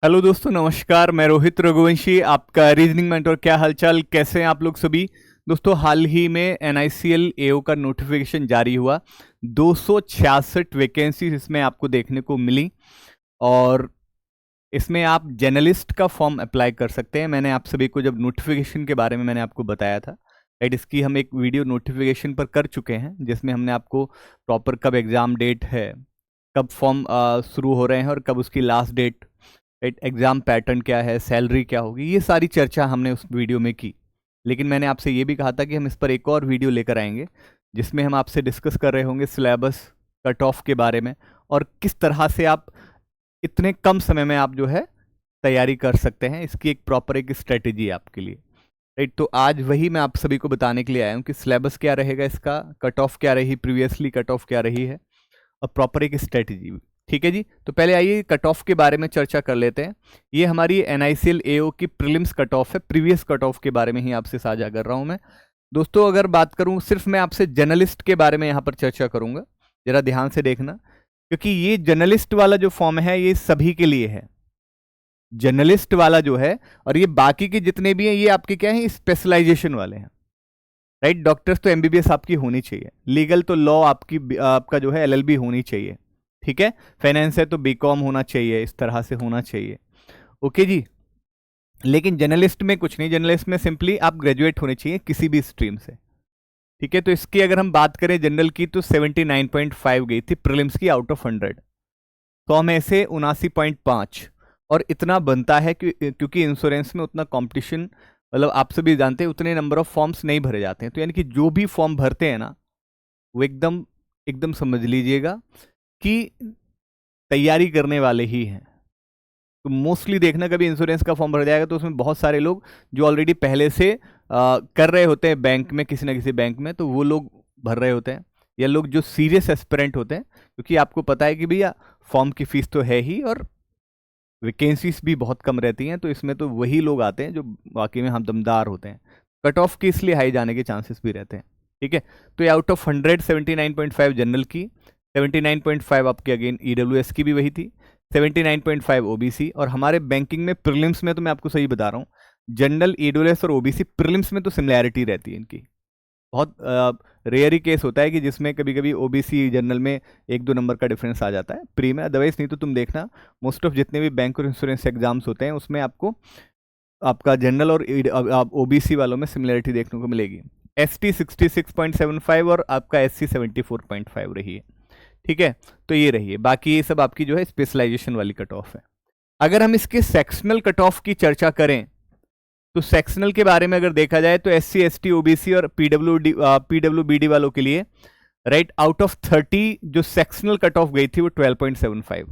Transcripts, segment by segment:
Hello दोस्तों, नमस्कार। मैं रोहित रघुवंशी, आपका रीजनिंग मेंटर। क्या हालचाल, कैसे हैं आप लोग सभी। दोस्तों, हाल ही में NICL AO का नोटिफिकेशन जारी हुआ। 266 वैकेंसीज इसमें आपको देखने को मिली और इसमें आप जर्नलिस्ट का फॉर्म अप्लाई कर सकते हैं। मैंने आप सभी को जब नोटिफिकेशन के बारे में मैंने आपको बताया था, राइट, इसकी हम एक वीडियो नोटिफिकेशन पर कर चुके हैं जिसमें हमने आपको प्रॉपर कब एग्ज़ाम डेट है, कब फॉर्म शुरू हो रहे हैं और कब उसकी last date, right, exam pattern क्या है, सैलरी क्या होगी, ये सारी चर्चा हमने उस वीडियो में की। लेकिन मैंने आपसे ये भी कहा था कि हम इस पर एक और वीडियो लेकर आएंगे जिसमें हम आपसे डिस्कस कर रहे होंगे सिलेबस, कट ऑफ के बारे में और किस तरह से आप इतने कम समय में आप जो है तैयारी कर सकते हैं। इसकी एक प्रॉपर एक स्ट्रेटेजी है आपके लिए, राइट। तो आज वही मैं आप सभी को बताने के लिए आया हूँ कि सिलेबस क्या रहेगा, इसका कट ऑफ क्या रही, प्रीवियसली कट ऑफ क्या रही है और प्रॉपर एक स्ट्रेटेजी। ठीक है जी, तो पहले आइए कट ऑफ के बारे में चर्चा कर लेते हैं। ये हमारी NICL AO की प्रीलिम्स कट ऑफ है। प्रीवियस कट ऑफ के बारे में ही आपसे साझा कर रहा हूं मैं। दोस्तों, अगर बात करूं, सिर्फ मैं आपसे जर्नलिस्ट के बारे में यहां पर चर्चा करूंगा, जरा ध्यान से देखना, क्योंकि ये जर्नलिस्ट वाला जो फॉर्म है ये सभी के लिए है। जर्नलिस्ट वाला जो है, और ये बाकी के जितने भी हैं ये आपके क्या है, स्पेशलाइजेशन वाले हैं, राइट। डॉक्टर्स तो MBBS आपकी होनी चाहिए, लीगल तो लॉ आपका जो है LLB होनी चाहिए, ठीक है। फाइनेंस है तो BCom होना चाहिए, इस तरह से होना चाहिए, ओके जी। लेकिन जर्नलिस्ट में कुछ नहीं, जर्नलिस्ट में सिंपली आप ग्रेजुएट होने चाहिए किसी भी स्ट्रीम से, ठीक है। तो इसकी अगर हम बात करें जनरल की, तो 79.5 गई थी प्रीलिम्स की आउट ऑफ 100, तो हम ऐसे 79.5, और इतना बनता है क्योंकि इंश्योरेंस में उतना कंपटीशन, मतलब आप सभी जानते हैं उतने नंबर ऑफ फॉर्म्स नहीं भरे जाते हैं। तो यानी कि जो भी फॉर्म भरते हैं ना, वो एकदम एकदम समझ लीजिएगा कि तैयारी करने वाले ही हैं। तो मोस्टली देखना, कभी इंश्योरेंस का फॉर्म भर जाएगा तो उसमें बहुत सारे लोग जो ऑलरेडी पहले से कर रहे होते हैं बैंक में, किसी ना किसी बैंक में, तो वो लोग भर रहे होते हैं, या लोग जो सीरियस एस्पिरेंट होते हैं, क्योंकि आपको पता है कि भैया फॉर्म की फीस तो है ही और वैकेंसीज भी बहुत कम रहती हैं, तो इसमें तो वही लोग आते हैं जो वाकई में हम दमदार होते हैं। कट ऑफ की इसलिए हाई जाने के चांसेस भी रहते हैं, ठीक है। तो ये आउट ऑफ 100 79.5 जनरल की, 79.5 आपके अगेन EWS की भी वही थी, 79.5 OBC। और हमारे बैंकिंग में प्रीलिम्स में तो मैं आपको सही बता रहा हूँ, जनरल, EWS और OBC प्रीलिम्स में तो सिमिलैरिटी रहती है इनकी। बहुत रेयर ही केस होता है कि जिसमें कभी कभी OBC जनरल में 1-2 नंबर का डिफरेंस आ जाता है प्री में, अदरवाइज नहीं तो तुम देखना मोस्ट ऑफ जितने भी बैंक और इंश्योरेंस एग्जाम्स होते हैं उसमें आपको आपका जनरल और OBC वालों में सिमिलरिटी देखने को मिलेगी। ST 66.75 और आपका SC 74.5 रही है, ठीक है। तो ये रही है, बाकी ये सब आपकी जो है स्पेशलाइजेशन वाली कट ऑफ है। अगर हम इसके सेक्शनल कट ऑफ की चर्चा करें, तो सेक्शनल के बारे में अगर देखा जाए तो SC ST OBC और PWBD वालों के लिए, राइट, आउट ऑफ 30 जो सेक्शनल कट ऑफ गई थी वो 12.75,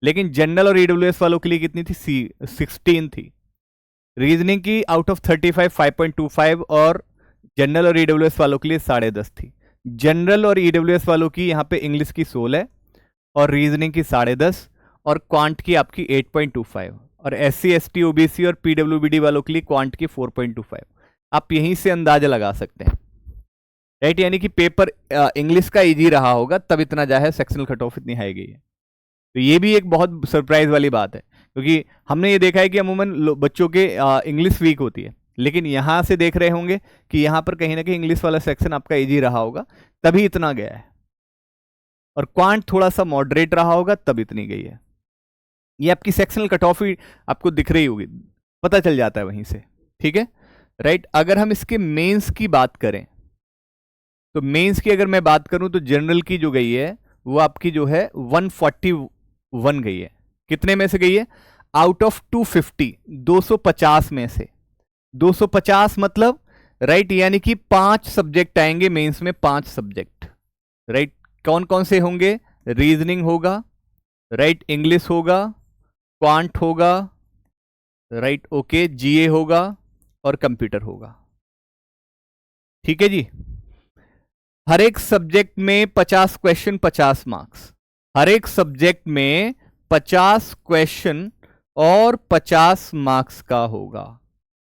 लेकिन जनरल और EWS वालों के लिए कितनी थी, 16 थी। रीजनिंग की आउट ऑफ 35 5.25 और जनरल और EWS वालों के लिए 10.5 थी। जनरल और EWS वालों की यहाँ पे इंग्लिश की 16 और रीजनिंग की 10.5 और क्वांट की आपकी 8.25, और SC ST OBC और PWBD वालों के लिए क्वांट की 4.25। आप यहीं से अंदाजा लगा सकते हैं, राइट, यानी कि पेपर इंग्लिश का इजी रहा होगा तब इतना जो है सेक्शनल कट ऑफ इतनी हाई गई है। तो ये भी एक बहुत सरप्राइज वाली बात है, क्योंकि हमने ये देखा है कि अमूमन बच्चों के इंग्लिश वीक होती है, लेकिन यहाँ से देख रहे होंगे कि यहाँ पर कहीं ना कहीं इंग्लिश वाला सेक्शन आपका इजी रहा होगा तभी इतना गया है, और क्वांट थोड़ा सा मॉडरेट रहा होगा तब इतनी गई है। ये आपकी सेक्शनल कट ऑफ ही आपको दिख रही होगी, पता चल जाता है वहीं से, ठीक है, राइट। अगर हम इसके मेंस की बात करें, तो मेंस की अगर मैं बात करूं तो जनरल की जो गई है वो आपकी जो है 141 गई है। कितने में से गई है, आउट ऑफ 250, 250 में से। 250 मतलब, राइट, यानी कि 5 सब्जेक्ट आएंगे मेंस में, 5 सब्जेक्ट, राइट। कौन कौन से होंगे, रीजनिंग होगा, राइट, इंग्लिश होगा, क्वांट होगा, राइट, ओके, GA होगा और कंप्यूटर होगा, ठीक है जी। हर एक सब्जेक्ट में 50 क्वेश्चन, 50 मार्क्स, हर एक सब्जेक्ट में 50 क्वेश्चन और 50 मार्क्स का होगा,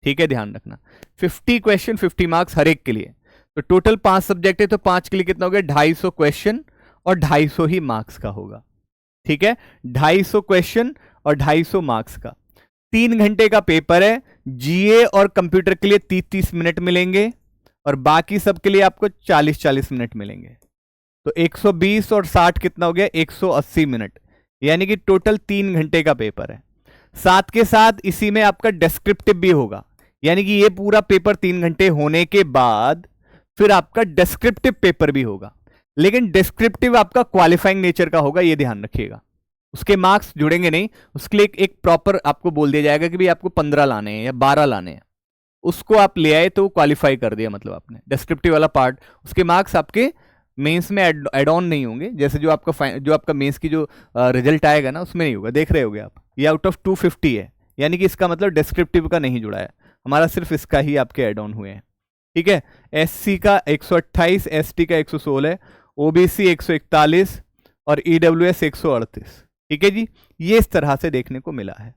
ठीक है, ध्यान रखना। 50 क्वेश्चन 50 मार्क्स हर एक के लिए, तो टोटल 5 सब्जेक्ट है तो 5 के लिए कितना हो गया, 250 क्वेश्चन और 250 ही मार्क्स का होगा, ठीक है। 250 क्वेश्चन और 250 मार्क्स का। 3 घंटे का पेपर है। जीए और कंप्यूटर के लिए 30-30 मिनट मिलेंगे और बाकी सब के लिए आपको 40-40 मिनट मिलेंगे। तो 120 और 60 कितना हो गया, 180 मिनट, यानी कि टोटल 3 घंटे का पेपर है। साथ के साथ इसी में आपका डिस्क्रिप्टिव भी होगा, यानी कि ये पूरा पेपर 3 घंटे होने के बाद फिर आपका डिस्क्रिप्टिव पेपर भी होगा, लेकिन डिस्क्रिप्टिव आपका क्वालिफाइंग नेचर का होगा, ये ध्यान रखिएगा। उसके मार्क्स जुड़ेंगे नहीं, उसके लिए एक प्रॉपर आपको बोल दिया जाएगा कि भाई आपको 15 लाने हैं या 12 लाने हैं, उसको आप ले आए तो क्वालिफाई कर दिया, मतलब आपने डिस्क्रिप्टिव वाला पार्ट। उसके मार्क्स आपके मेंस में एड ऑन नहीं होंगे, जैसे जो आपका मेंस की जो रिजल्ट आएगा ना उसमें नहीं होगा। देख रहे होगे आप, ये आउट ऑफ 250 है, यानी कि इसका मतलब डिस्क्रिप्टिव का नहीं जुड़ा है हमारा, सिर्फ इसका ही आपके एड ऑन हुए हैं। ठीक है, एससी का 128, एसटी का 116, ओबीसी 141 और ईडब्ल्यूएस 138। ठीक है जी, ये इस तरह से देखने को मिला है।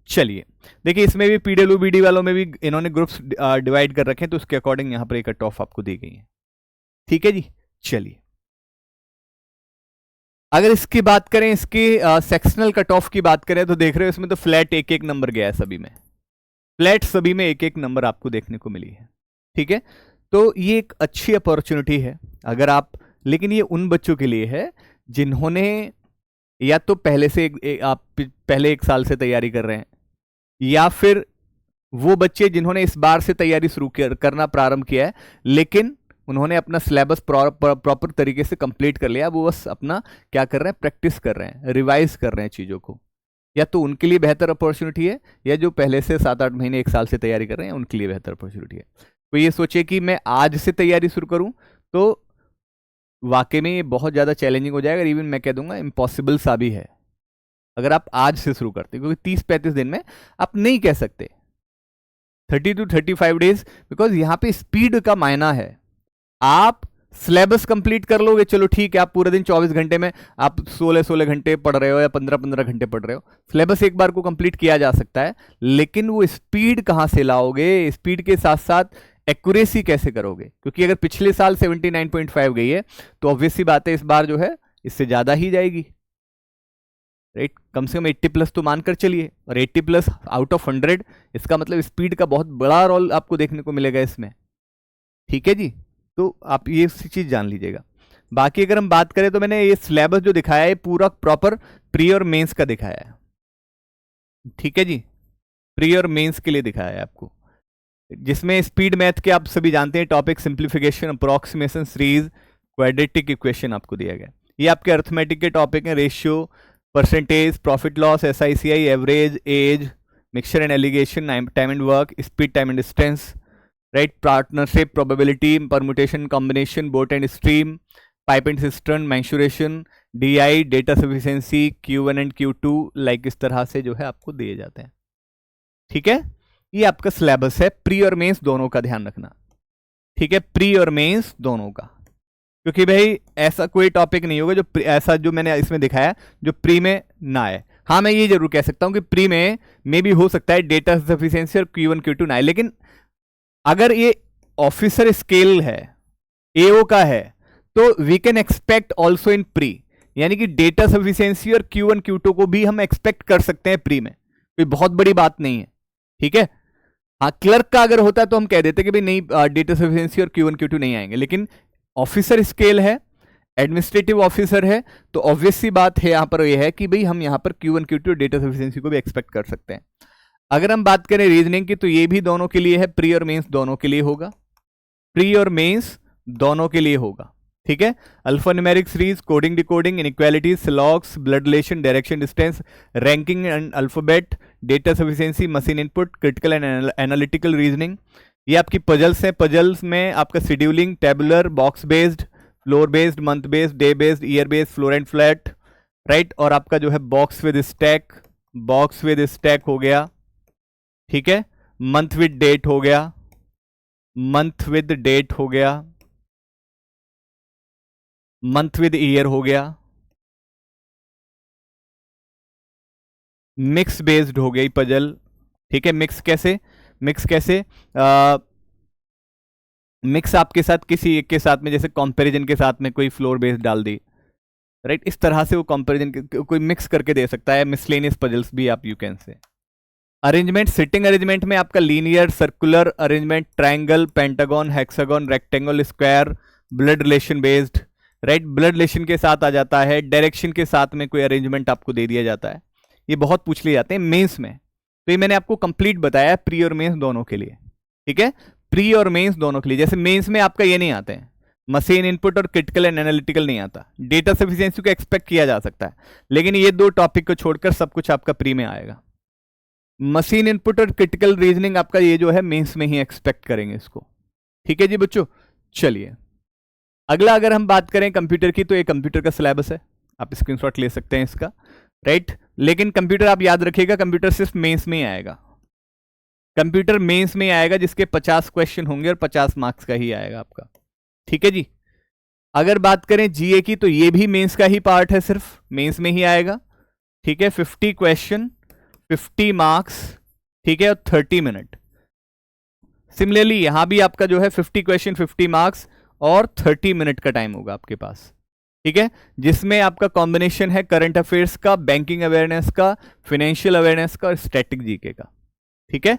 चलिए देखिए, इसमें भी पीडब्ल्यूबीडी वालों में भी इन्होंने ग्रुप्स डिवाइड कर रखे हैं, तो उसके अकॉर्डिंग यहां पर एक कट ऑफ आपको दी गई है। ठीक है जी, चलिए अगर इसकी बात करें, इसकी सेक्शनल कट ऑफ की बात करें, तो देख रहे हो इसमें तो फ्लैट एक एक नंबर गया है, सभी में फ्लैट, सभी में एक एक नंबर आपको देखने को मिली है। ठीक है, तो ये एक अच्छी अपॉर्चुनिटी है अगर आप, लेकिन ये उन बच्चों के लिए है जिन्होंने या तो पहले से आप पहले 1 साल से तैयारी कर रहे हैं, या फिर वो बच्चे जिन्होंने इस बार से तैयारी शुरू करना प्रारंभ किया है, लेकिन उन्होंने अपना सिलेबस प्रॉपर तरीके से कंप्लीट कर लिया, वो बस अपना क्या कर रहे हैं, प्रैक्टिस कर रहे हैं, रिवाइज कर रहे हैं चीज़ों को। या तो उनके लिए बेहतर अपॉर्चुनिटी है, या जो पहले से 7-8 महीने 1 साल से तैयारी कर रहे हैं उनके लिए बेहतर अपॉर्चुनिटी है। तो ये सोचे कि मैं आज से तैयारी शुरू करूं तो वाकई में ये बहुत ज़्यादा चैलेंजिंग हो जाएगा, इवन मैं कह दूंगा इम्पॉसिबल सा भी है अगर आप आज से शुरू करते, क्योंकि 30-35 दिन में आप नहीं कह सकते, 30 to 35 डेज, बिकॉज यहाँ पे स्पीड का मायना है। आप सिलेबस कंप्लीट कर लोगे, चलो ठीक है, आप पूरे दिन 24 घंटे में आप 16-16 घंटे पढ़ रहे हो या 15-15 घंटे पढ़ रहे हो, सिलेबस एक बार को कंप्लीट किया जा सकता है, लेकिन वो स्पीड कहाँ से लाओगे, स्पीड के साथ साथ एक्यूरेसी कैसे करोगे? क्योंकि अगर पिछले साल 79.5 गई है तो ऑब्वियसली बात है इस बार जो है इससे ज्यादा ही जाएगी, राइट? कम से कम 80+ तो मानकर चलिए, और 80+ आउट ऑफ 100, इसका मतलब स्पीड का बहुत बड़ा रोल आपको देखने को मिलेगा इसमें। ठीक है जी, तो आप ये चीज जान लीजिएगा। बाकी अगर हम बात करें तो मैंने ये सिलेबस जो दिखाया है पूरा प्रॉपर प्री और मेंस का दिखाया है। ठीक है जी, प्री और मेंस के लिए दिखाया है आपको, जिसमें स्पीड मैथ के आप सभी जानते हैं topic, simplification, approximation, series, quadratic equation आपको दिया गया। ये आपके अर्थमेटिक के टॉपिक हैं, ratio, percentage, profit loss, SICI, average, age, mixture and alligation, time and work, speed, time and distance, right, partnership, probability, permutation, combination, boat and stream, pipe and cistern, mensuration, DI, data sufficiency, Q1 and Q2, like इस तरह से जो है आपको दिए जाते हैं। ठीक है, ये आपका सिलेबस है प्री और मेंस दोनों का, ध्यान रखना। ठीक है, प्री और मेंस दोनों का, क्योंकि भाई ऐसा कोई टॉपिक नहीं होगा जो ऐसा जो मैंने इसमें दिखाया जो प्री में ना आए। हाँ, मैं ये जरूर कह सकता हूं कि प्री में भी हो सकता है डेटा सफिशिएंसी और Q1 Q2 ना आए, लेकिन अगर ये ऑफिसर स्केल है, AO का है, तो we can expect also in pre, यानी कि डेटा सफिशिएंसी और Q1 Q2 को भी हम एक्सपेक्ट कर सकते हैं प्री में, कोई बहुत बड़ी बात नहीं है। ठीक है, हाँ, क्लर्क का अगर होता है तो हम कह देते कि भाई नहीं, डेटा सफिशिएंसी और Q1 Q2 नहीं आएंगे, लेकिन ऑफिसर स्केल है, एडमिनिस्ट्रेटिव ऑफिसर है, तो ऑब्वियस सी बात है यहां पर यह है कि भाई हम यहां पर Q1 Q2 डेटा सफिशिएंसी को भी एक्सपेक्ट कर सकते हैं। अगर हम बात करें रीजनिंग की, तो ये भी दोनों के लिए है, प्री और मेंस दोनों के लिए होगा, प्री और मेंस दोनों के लिए होगा। ठीक है, alphanumeric series, coding decoding, inequalities, syllogisms, blood relation, direction distance, ranking and alphabet, data sufficiency, machine input, critical and analytical reasoning. ये आपकी पजल्स हैं, पजल्स में आपका scheduling, tabular, box based, floor based, month based, day based, year based, floor and flat, right, और आपका जो है box with stack, box with stack हो गया। ठीक है, मंथ विद डेट हो गया, मंथ विद डेट हो गया, मंथ विद ईयर हो गया, मिक्स बेस्ड हो गई पजल। ठीक है, मिक्स कैसे, मिक्स कैसे, मिक्स आपके साथ किसी एक के साथ में, जैसे कंपैरिजन के साथ में कोई फ्लोर बेस्ड डाल दी, राइट। इस तरह से वो कंपैरिजन कोई मिक्स करके दे सकता है, मिसलेनियस पजल्स भी आप you can say. Arrangement, sitting arrangement में आपका linear, circular arrangement, triangle, pentagon, hexagon, rectangle, square, blood relation based, right. Blood relation के साथ आ जाता है, डायरेक्शन के साथ में कोई अरेंजमेंट आपको दे दिया जाता है। ये बहुत पूछ लिए जाते हैं मेंस में, तो ये मैंने आपको कंप्लीट बताया प्री और मेंस दोनों के लिए, ठीक है। प्री और मेंस दोनों के लिए, जैसे मेंस में आपका ये नहीं आते हैं, मशीन इनपुट और क्रिटिकल एंड एनालिटिकल नहीं आता, डेटा सफिशिएंसी को एक्सपेक्ट किया जा सकता है, लेकिन ये दो टॉपिक को छोड़कर सब कुछ आपका प्री में आएगा। मशीन इनपुट और क्रिटिकल रीजनिंग आपका ये जो है मेंस में ही एक्सपेक्ट करेंगे इसको, ठीक है जी बच्चों। चलिए अगला अगर हम बात करें कंप्यूटर की, तो ये कंप्यूटर का सिलेबस है, आप स्क्रीनशॉट ले सकते हैं इसका, राइट। लेकिन कंप्यूटर आप याद रखिएगा, कंप्यूटर सिर्फ मेंस में ही आएगा, कंप्यूटर मेंस में आएगा, जिसके 50 क्वेश्चन होंगे और 50 मार्क्स का ही आएगा आपका, ठीक है जी। अगर बात करें जीए की, तो ये भी मेंस का ही पार्ट है, सिर्फ मेंस में ही आएगा, ठीक है। 50 क्वेश्चन, 50 मार्क्स, ठीक है, और 30 मिनट। सिमिलरली यहां भी आपका जो है 50 क्वेश्चन, 50 मार्क्स और 30 मिनट का टाइम होगा आपके पास, ठीक है, जिसमें आपका कॉम्बिनेशन है करंट अफेयर्स का, बैंकिंग अवेयरनेस का, फाइनेंशियल अवेयरनेस का और स्टैटिक जीके का, ठीक है।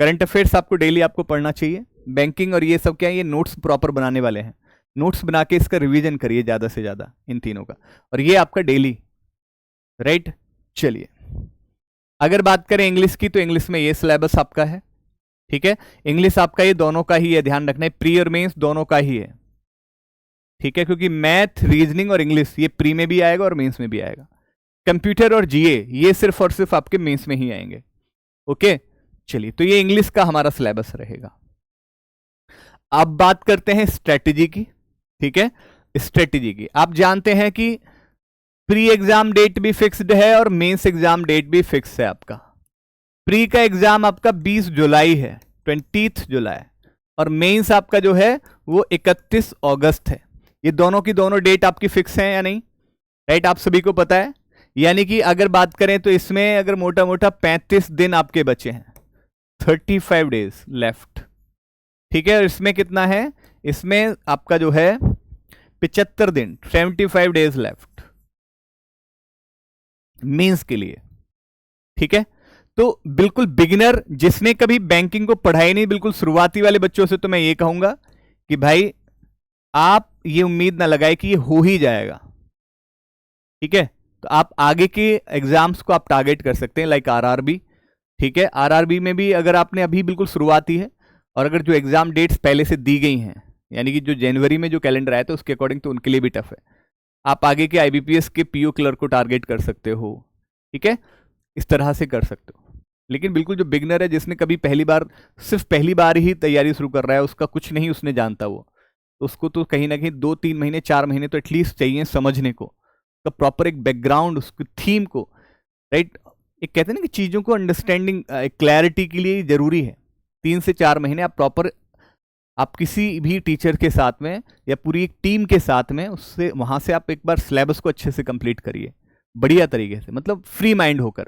करंट अफेयर्स आपको डेली आपको पढ़ना चाहिए, बैंकिंग और ये सब क्या है, ये नोट्स प्रॉपर बनाने वाले हैं, नोट्स बना के इसका रिवीजन करिए ज्यादा से ज्यादा इन तीनों का, और ये आपका डेली, राइट। चलिए अगर बात करें इंग्लिश की, तो इंग्लिश में ये सिलेबस आपका है, ठीक है। इंग्लिश आपका ये दोनों का ही है, ध्यान रखना है, प्री और मेंस दोनों का ही है, ठीक है, क्योंकि मैथ, रीजनिंग और इंग्लिश ये प्री में भी आएगा और मेंस में भी आएगा। कंप्यूटर और जीए ये सिर्फ और सिर्फ आपके मेंस में ही आएंगे, ओके। चलिए तो ये इंग्लिश का हमारा सिलेबस रहेगा। अब बात करते हैं स्ट्रेटेजी की, ठीक है। स्ट्रेटेजी की आप जानते हैं कि प्री एग्जाम डेट भी फिक्स्ड है और मेंस एग्जाम डेट भी फिक्स है आपका। प्री का एग्जाम आपका 20 जुलाई है, 20 जुलाई, और मेंस आपका जो है वो 31 अगस्त है। ये दोनों की दोनों डेट आपकी फिक्स है या नहीं, राइट, आप सभी को पता है। यानी कि अगर बात करें तो इसमें अगर मोटा मोटा 35 दिन आपके बचे हैं, 35 डेज लेफ्ट, ठीक है। और इसमें कितना है, इसमें आपका जो है 75 दिन, 75 डेज लेफ्ट मेंस के लिए, ठीक है। तो बिल्कुल बिगिनर जिसने कभी बैंकिंग को पढ़ाई नहीं, बिल्कुल शुरुआती वाले बच्चों से तो मैं ये कहूंगा कि भाई आप ये उम्मीद ना लगाए कि ये हो ही जाएगा, ठीक है। तो आप आगे के एग्जाम्स को आप टारगेट कर सकते हैं, लाइक आरआरबी, ठीक है। आरआरबी में भी अगर आपने अभी बिल्कुल शुरुआती है, और अगर जो एग्जाम डेट्स पहले से दी गई हैं, यानी कि जो जनवरी में जो कैलेंडर आया था उसके अकॉर्डिंग, तो उनके लिए भी टफ है। आप आगे के आईबीपीएस के पीओ क्लर्क को टारगेट कर सकते हो, ठीक है, इस तरह से कर सकते हो। लेकिन बिल्कुल जो बिगनर है, जिसने कभी पहली बार, सिर्फ पहली बार ही तैयारी शुरू कर रहा है, उसका कुछ नहीं उसने जानता, वो तो उसको तो कहीं ना कहीं 2-3 महीने 4 महीने तो एटलीस्ट चाहिए समझने को, तो प्रॉपर एक बैकग्राउंड, उसकी थीम को, राइट। एक कहते हैं ना कि चीज़ों को अंडरस्टैंडिंग, क्लैरिटी के लिए जरूरी है 3 से 4 महीने आप प्रॉपर, आप किसी भी टीचर के साथ में या पूरी एक टीम के साथ में, उससे वहां से आप एक बार सिलेबस को अच्छे से कंप्लीट करिए बढ़िया तरीके से, मतलब फ्री माइंड होकर,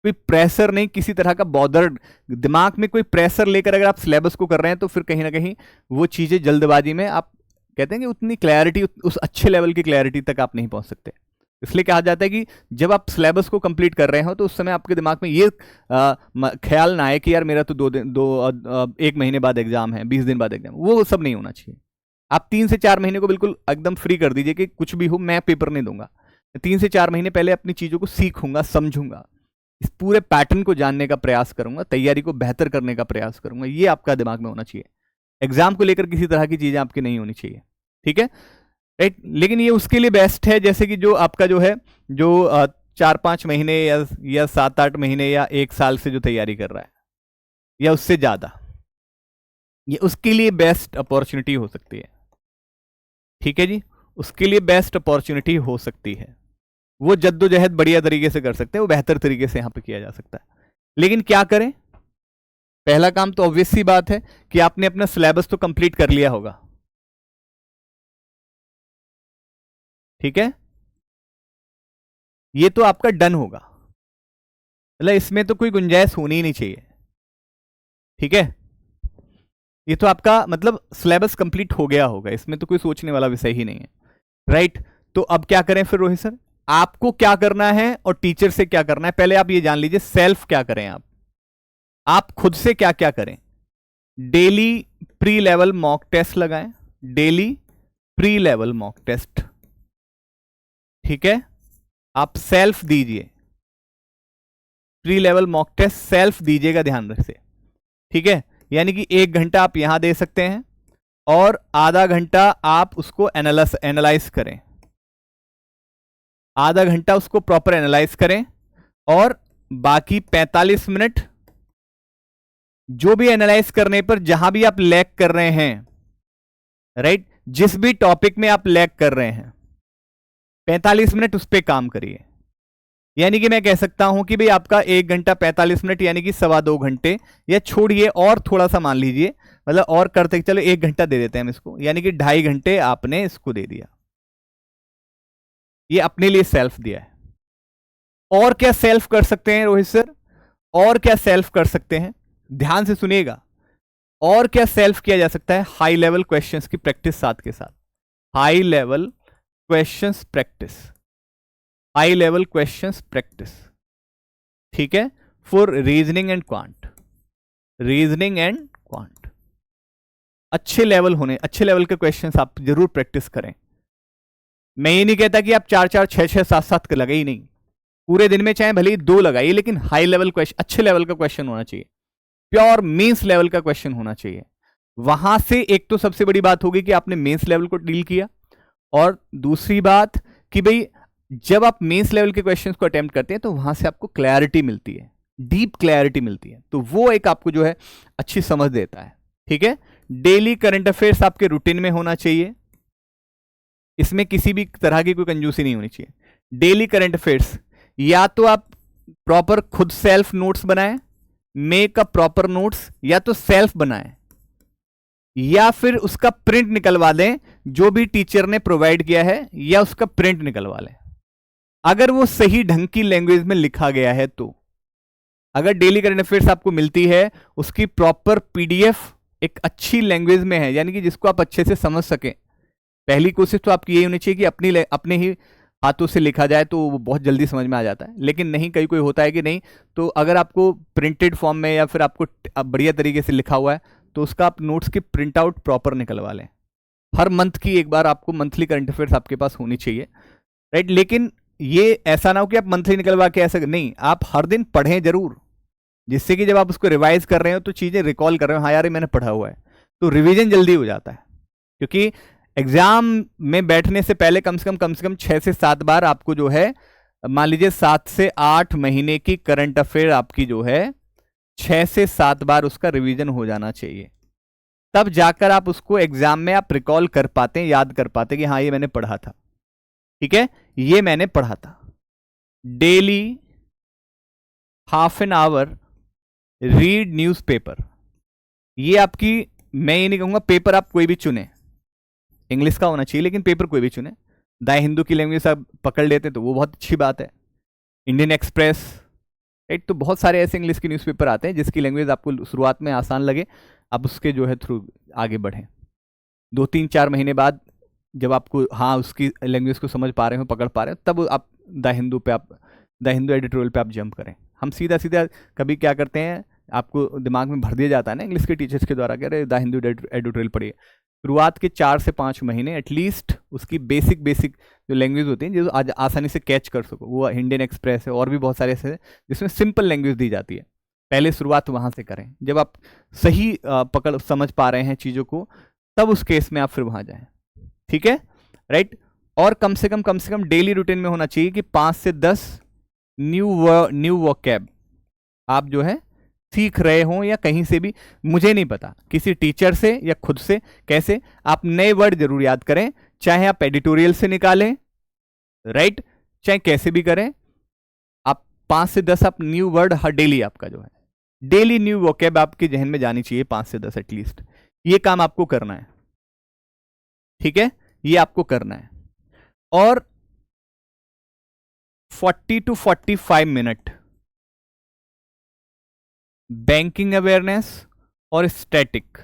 कोई प्रेशर नहीं, किसी तरह का बॉदर दिमाग में कोई प्रेशर लेकर अगर आप सिलेबस को कर रहे हैं, तो फिर कहीं ना कहीं वो चीज़ें जल्दबाजी में, आप कहते हैं कि उतनी क्लैरिटी, उस अच्छे लेवल की क्लैरिटी तक आप नहीं पहुंच सकते। इसलिए कहा जाता है कि जब आप सिलेबस को कंप्लीट कर रहे हो, तो उस समय आपके दिमाग में ये ख्याल ना आए कि यार मेरा तो 1 महीने बाद एग्जाम है, 20 दिन बाद एग्जाम, वो सब नहीं होना चाहिए। आप 3 से 4 महीने को बिल्कुल एकदम फ्री कर दीजिए कि कुछ भी हो मैं पेपर नहीं दूंगा, 3 से 4 महीने पहले अपनी चीज़ों को सीखूंगा, समझूंगा, इस पूरे पैटर्न को जानने का प्रयास करूंगा, तैयारी को बेहतर करने का प्रयास करूंगा, ये आपका दिमाग में होना चाहिए। एग्जाम को लेकर किसी तरह की चीज़ें आपकी नहीं होनी चाहिए, ठीक है, राइट। लेकिन ये उसके लिए बेस्ट है, जैसे कि जो आपका जो है, जो 4-5 महीने या 7-8 महीने या 1 साल से जो तैयारी कर रहा है, या उससे ज़्यादा, ये उसके लिए बेस्ट अपॉर्चुनिटी हो सकती है, ठीक है जी, उसके लिए बेस्ट अपॉर्चुनिटी हो सकती है। वो जद्दोजहद बढ़िया तरीके से कर सकते हैं, वो बेहतर तरीके से यहां पे किया जा सकता है। लेकिन क्या करें, पहला काम तो ऑब्वियस सी बात है कि आपने अपना सिलेबस तो कंप्लीट कर लिया होगा, ठीक है, ये तो आपका डन होगा, मतलब इसमें तो कोई गुंजाइश होनी ही नहीं चाहिए, ठीक है। ये तो आपका मतलब सिलेबस कंप्लीट हो गया होगा, इसमें तो कोई सोचने वाला विषय ही नहीं है, राइट। तो अब क्या करें फिर रोहित सर? आपको क्या करना है और टीचर से क्या करना है, पहले आप ये जान लीजिए। सेल्फ क्या करें आप खुद से क्या क्या करें। Daily pre level mock test लगाएं, daily pre level mock test, ठीक है? आप सेल्फ दीजिए, pre level mock test self दीजिएगा, ध्यान रखिए, ठीक है? यानी कि 1 घंटा आप यहां दे सकते हैं और आधा घंटा आप उसको एनालाइज करें, आधा घंटा उसको प्रॉपर एनालाइज करें, और बाकी 45 मिनट जो भी एनालाइज करने पर जहां भी आप लैग कर रहे हैं, राइट, जिस भी टॉपिक में आप लैग कर रहे हैं, 45 मिनट उस पर काम करिए। यानी कि मैं कह सकता हूं कि भाई आपका 1 घंटा 45 मिनट यानी कि 2.25 घंटे, या छोड़िए और थोड़ा सा मान लीजिए, मतलब और करते चलो 1 घंटा दे देते हैं हम इसको, यानी कि 2.5 घंटे आपने इसको दे दिया, ये अपने लिए सेल्फ दिया है। और क्या सेल्फ कर सकते हैं रोहित सर? और क्या सेल्फ कर सकते हैं, ध्यान से सुनिएगा। और क्या सेल्फ किया जा सकता है? हाई लेवल क्वेश्चंस की प्रैक्टिस साथ के साथ, high level questions practice, high level questions practice, ठीक है? For reasoning and quant, reasoning and quant, अच्छे लेवल के क्वेश्चंस आप जरूर प्रैक्टिस करें। मैं ये नहीं कहता कि आप 4-4, 6-6, 7-7 का लगाइए, नहीं, पूरे दिन में चाहे भले ही 2 लगाइए, लेकिन हाई लेवल क्वेश्चन, अच्छे लेवल का क्वेश्चन होना चाहिए, प्योर मेंस लेवल का क्वेश्चन होना चाहिए। वहां से एक तो सबसे बड़ी बात होगी कि आपने मेंस लेवल को डील किया, और दूसरी बात कि भाई जब आप मेंस लेवल के क्वेश्चंस को अटेम्प्ट करते हैं तो वहां से आपको क्लैरिटी मिलती है, डीप क्लैरिटी मिलती है, तो वो एक आपको जो है अच्छी समझ देता है, ठीक है? डेली करंट अफेयर्स आपके रूटीन में होना चाहिए, इसमें किसी भी तरह की कोई कंजूसी नहीं होनी चाहिए। डेली करंट अफेयर्स, या तो आप प्रॉपर खुद सेल्फ नोट्स बनाएं, मेक अ प्रॉपर नोट्स, या तो सेल्फ बनाएं, या फिर उसका प्रिंट निकलवा दें जो भी टीचर ने प्रोवाइड किया है, या उसका प्रिंट निकलवा लें अगर वो सही ढंग की लैंग्वेज में लिखा गया है तो। अगर डेली करंट अफेयर्स आपको मिलती है, उसकी प्रॉपर पीडीएफ एक अच्छी लैंग्वेज में है, यानी कि जिसको आप अच्छे से समझ सकें, पहली कोशिश तो आपकी यही होनी चाहिए कि अपने ही हाथों से लिखा जाए, तो वो बहुत जल्दी समझ में आ जाता है। लेकिन नहीं, कहीं कोई होता है कि नहीं, तो अगर आपको प्रिंटेड फॉर्म में या फिर आपको बढ़िया तरीके से लिखा हुआ है, तो उसका आप नोट्स की प्रिंट आउट प्रॉपर निकलवा लें। हर मंथ की एक बार आपको मंथली करंट अफेयर्स आपके पास होनी चाहिए, राइट? लेकिन ये ऐसा ना हो कि आप मंथली निकलवा के ऐसा नहीं, आप हर दिन पढ़ें जरूर, जिससे कि जब आप उसको रिवाइज कर रहे हो तो चीजें रिकॉल कर रहे हो, हाँ यार ये मैंने पढ़ा हुआ है, तो रिवीजन जल्दी हो जाता है। क्योंकि एग्जाम में बैठने से पहले कम से कम 6 से 7 बार आपको जो है, मान लीजिए 7 से 8 महीने की करंट अफेयर आपकी जो है 6 से 7 बार उसका रिवीजन हो जाना चाहिए, तब जाकर आप उसको एग्जाम में आप रिकॉल कर पाते हैं, याद कर पाते हैं कि हाँ ये मैंने पढ़ा था, ठीक है, ये मैंने पढ़ा था। Daily half an hour read newspaper, ये आपकी, मैं ये नहीं कहूंगा पेपर आप कोई भी चुने, इंग्लिश का होना चाहिए, लेकिन पेपर कोई भी चुने। द हिंदू की लैंग्वेज आप पकड़ लेते हैं तो वो बहुत अच्छी बात है, इंडियन एक्सप्रेस, राइट? तो बहुत सारे ऐसे इंग्लिश के न्यूज़पेपर आते हैं जिसकी लैंग्वेज आपको शुरुआत में आसान लगे, आप उसके जो है थ्रू आगे बढ़ें। 2-3-4 महीने बाद जब आपको हाँ उसकी लैंग्वेज को समझ पा रहे हो, पकड़ पा रहे हो, तब आप द हिंदू एडिटोरियल पे आप जंप करें। हम सीधा सीधा कभी क्या करते हैं, आपको दिमाग में भर दिया जाता है ना इंग्लिश के टीचर्स के द्वारा, कह रहे द हिंदू एडिटोरियल पढ़िए। शुरुआत के 4 से 5 महीने एटलीस्ट उसकी बेसिक जो लैंग्वेज होती है, जो आज आसानी से कैच कर सको, वो इंडियन एक्सप्रेस है और भी बहुत सारे ऐसे हैं जिसमें सिंपल लैंग्वेज दी जाती है। पहले शुरुआत वहाँ से करें, जब आप सही पकड़ समझ पा रहे हैं चीज़ों को, तब उस केस में आप फिर वहाँ जाएं, ठीक है, राइट? और कम से कम डेली रूटीन में होना चाहिए कि 5 से 10 न्यू वोकैब आप जो है सीख रहे हो, या कहीं से भी, मुझे नहीं पता, किसी टीचर से या खुद से, कैसे आप नए वर्ड जरूर याद करें, चाहे आप एडिटोरियल से निकालें, राइट, चाहे कैसे भी करें, आप 5 से 10 आप न्यू वर्ड हर डेली आपका जो है, डेली न्यू वोकैब आपके जहन में जानी चाहिए 5 से 10 एटलीस्ट। ये काम आपको करना है, ठीक है, ये आपको करना है। और 40 to 45 मिनट बैंकिंग अवेयरनेस और स्टैटिक,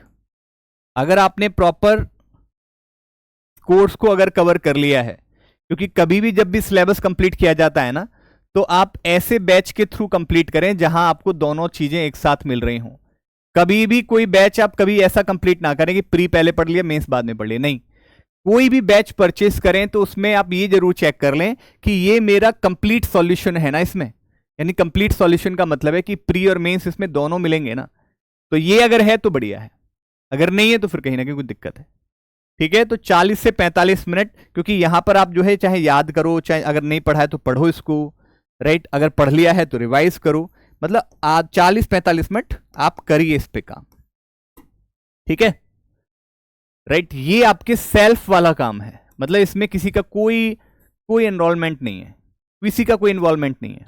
अगर आपने प्रॉपर कोर्स को अगर कवर कर लिया है, क्योंकि कभी भी जब भी सिलेबस कंप्लीट किया जाता है ना, तो आप ऐसे बैच के थ्रू कंप्लीट करें जहां आपको दोनों चीजें एक साथ मिल रही हों। कभी भी कोई बैच आप कभी ऐसा कंप्लीट ना करें कि प्री पहले पढ़ लिया मेंस बाद में पढ़ लिया, नहीं। कोई भी बैच परचेस करें तो उसमें आप ये जरूर चेक कर लें कि ये मेरा कंप्लीट सॉल्यूशन है ना इसमें। यानी कंप्लीट सॉल्यूशन का मतलब है कि प्री और मेंस इसमें दोनों मिलेंगे ना। तो ये अगर है तो बढ़िया है, अगर नहीं है तो फिर कहीं ना कहीं कोई दिक्कत है। ठीक है, तो 40 से 45 मिनट, क्योंकि यहां पर आप जो है चाहे याद करो, चाहे अगर नहीं पढ़ा है तो पढ़ो इसको, राइट। अगर पढ़ लिया है तो रिवाइज करो, मतलब आज 40-45 मिनट आप करिए इस पे काम। ठीक है, राइट। ये आपके सेल्फ वाला काम है, मतलब इसमें किसी का कोई एनरोलमेंट नहीं है, किसी का कोई इन्वॉल्वमेंट नहीं है,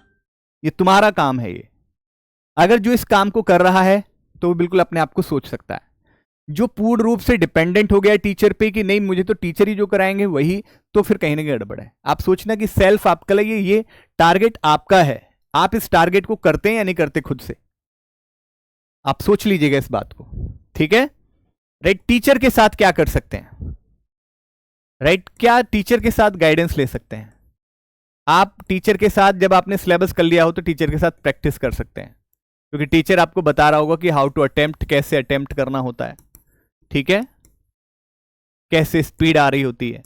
ये तुम्हारा काम है। ये अगर जो इस काम को कर रहा है तो वो बिल्कुल अपने आप को सोच सकता है। जो पूर्ण रूप से डिपेंडेंट हो गया है टीचर पे कि नहीं मुझे तो टीचर ही जो कराएंगे वही, तो फिर कहीं ना कहीं गड़बड़ है। आप सोचना कि सेल्फ आपका लगे, ये टारगेट आपका है, आप इस टारगेट को करते हैं या नहीं करते खुद से, आप सोच लीजिएगा इस बात को। ठीक है, राइट। टीचर के साथ क्या कर सकते हैं, राइट, क्या टीचर के साथ गाइडेंस ले सकते हैं आप। टीचर के साथ जब आपने सिलेबस कर लिया हो तो टीचर के साथ प्रैक्टिस कर सकते हैं, क्योंकि टीचर आपको बता रहा होगा कि हाउ टू अटेम्प्ट, कैसे अटेम्प्ट करना होता है। ठीक है, कैसे स्पीड आ रही होती है,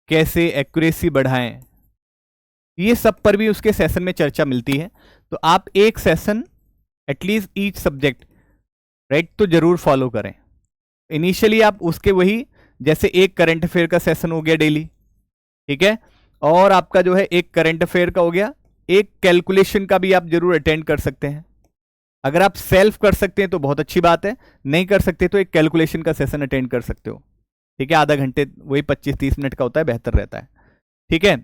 कैसे एक्यूरेसी बढ़ाएं, ये सब पर भी उसके सेशन में चर्चा मिलती है। तो आप एक session at least each subject, right, तो जरूर फॉलो करें। इनिशियली आप उसके वही, जैसे एक करंट अफेयर का सेशन हो गया डेली, ठीक है, और आपका जो है एक करंट अफेयर का हो गया, एक कैलकुलेशन का भी आप जरूर अटेंड कर सकते हैं। अगर आप सेल्फ कर सकते हैं तो बहुत अच्छी बात है, नहीं कर सकते तो एक कैलकुलेशन का सेशन अटेंड कर सकते हो। ठीक है, आधा घंटे, वही 25-30 मिनट का होता है, बेहतर रहता है। ठीक है,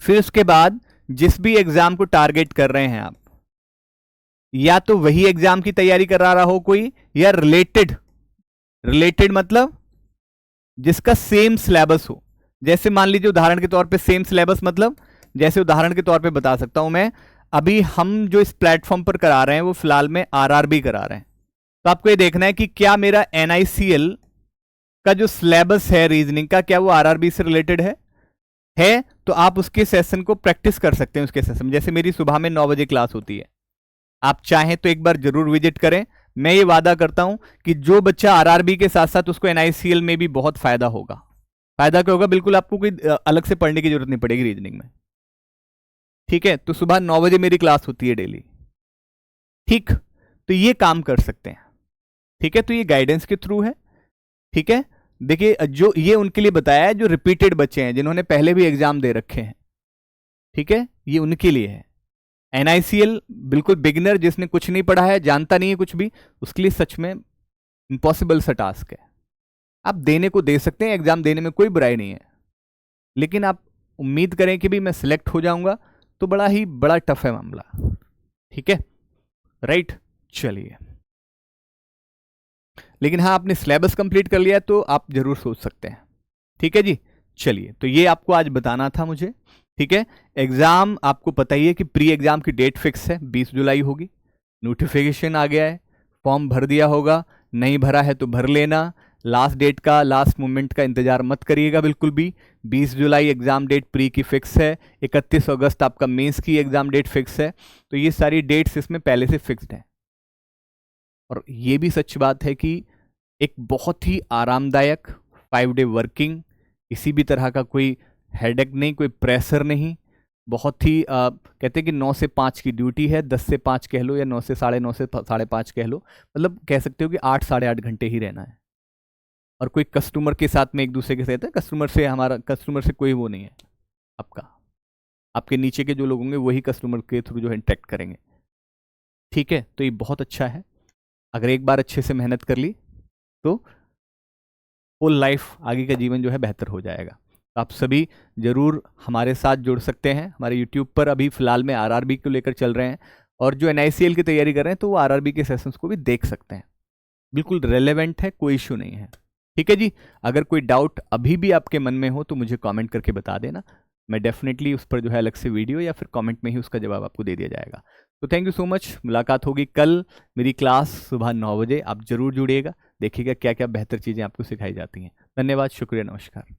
फिर उसके बाद जिस भी एग्जाम को टारगेट कर रहे हैं आप, या तो वही एग्जाम की तैयारी करा रहा हो कोई, या रिलेटेड मतलब जिसका सेम सिलेबस हो। जैसे मान लीजिए उदाहरण के तौर पे सेम सिलेबस, मतलब जैसे उदाहरण के तौर पे बता सकता हूं मैं, अभी हम जो इस प्लेटफॉर्म पर करा रहे हैं वो फिलहाल में आरआरबी करा रहे हैं। तो आपको ये देखना है कि क्या मेरा एनआईसीएल का जो सिलेबस है रीजनिंग का, क्या वो आरआरबी से रिलेटेड है तो आप उसके सेशन को प्रैक्टिस कर सकते हैं। उसके सेशन, जैसे मेरी सुबह में 9 बजे क्लास होती है, आप चाहें तो एक बार जरूर विजिट करें। मैं ये वादा करता हूं कि जो बच्चा आरआरबी के साथ साथ उसको एनआईसीएल में भी बहुत फायदा होगा। फायदा क्या होगा, बिल्कुल आपको कोई अलग से पढ़ने की जरूरत नहीं पड़ेगी रीजनिंग में। ठीक है, तो सुबह 9 बजे मेरी क्लास होती है डेली। ठीक, तो ये काम कर सकते हैं। ठीक है, तो ये गाइडेंस के थ्रू है। ठीक है, देखिए जो ये उनके लिए बताया है जो रिपीटेड बच्चे हैं, जिन्होंने पहले भी एग्जाम दे रखे हैं। ठीक है, ये उनके लिए है। एनआईसीएल बिल्कुल बिगिनर, जिसने कुछ नहीं पढ़ा है, जानता नहीं है कुछ भी, उसके लिए सच में इम्पॉसिबल सा टास्क है। आप देने को दे सकते हैं, एग्जाम देने में कोई बुराई नहीं है, लेकिन आप उम्मीद करें कि भी मैं सिलेक्ट हो जाऊंगा तो बड़ा टफ है मामला। ठीक है, राइट। चलिए, लेकिन हाँ, आपने सिलेबस कंप्लीट कर लिया तो आप जरूर सोच सकते हैं। ठीक है जी, चलिए, तो ये आपको आज बताना था मुझे। ठीक है, एग्जाम आपको पता ही है कि प्री एग्जाम की डेट फिक्स है, 20 जुलाई होगी। नोटिफिकेशन आ गया है, फॉर्म भर दिया होगा, नहीं भरा है तो भर लेना। लास्ट डेट का, लास्ट मोमेंट का इंतजार मत करिएगा बिल्कुल भी। 20 जुलाई एग्जाम डेट प्री की फिक्स है, 31 अगस्त आपका मेंस की एग्जाम डेट फिक्स है। तो ये सारी डेट्स इसमें पहले से फिक्स्ड हैं। और ये भी सच बात है कि एक बहुत ही आरामदायक 5 डे वर्किंग, किसी भी तरह का कोई हेडेक नहीं, कोई प्रेशर नहीं, बहुत ही कहते हैं कि 9 से 5 की ड्यूटी है, 10 से 5 कह लो, या 9 से 9:30 से 5:30 कह लो, मतलब कह सकते हो कि 8 साढ़े 8 घंटे ही रहना है। और कोई कस्टमर के साथ में एक दूसरे के साथ, कस्टमर से कोई वो नहीं है आपका, आपके नीचे के जो लोग होंगे वही कस्टमर के थ्रू जो है इंटरेक्ट करेंगे। ठीक है, तो ये बहुत अच्छा है। अगर एक बार अच्छे से मेहनत कर ली तो होल लाइफ, आगे का जीवन जो है बेहतर हो जाएगा। तो आप सभी जरूर हमारे साथ जुड़ सकते हैं। हमारे यूट्यूब पर अभी फिलहाल में आरआरबी को लेकर चल रहे हैं, और जो एनआईसीएल की तैयारी कर रहे हैं तो वो आरआरबी के सेशंस को भी देख सकते हैं। बिल्कुल रेलेवेंट है, कोई इशू नहीं है। ठीक है जी, अगर कोई डाउट अभी भी आपके मन में हो तो मुझे कमेंट करके बता देना, मैं डेफिनेटली उस पर जो है अलग से वीडियो या फिर कमेंट में ही उसका जवाब आपको दे दिया जाएगा। तो थैंक यू सो मच, मुलाकात होगी कल। मेरी क्लास सुबह 9 बजे, आप जरूर जुड़िएगा, देखिएगा क्या क्या बेहतर चीज़ें आपको सिखाई जाती हैं। धन्यवाद, शुक्रिया, नमस्कार।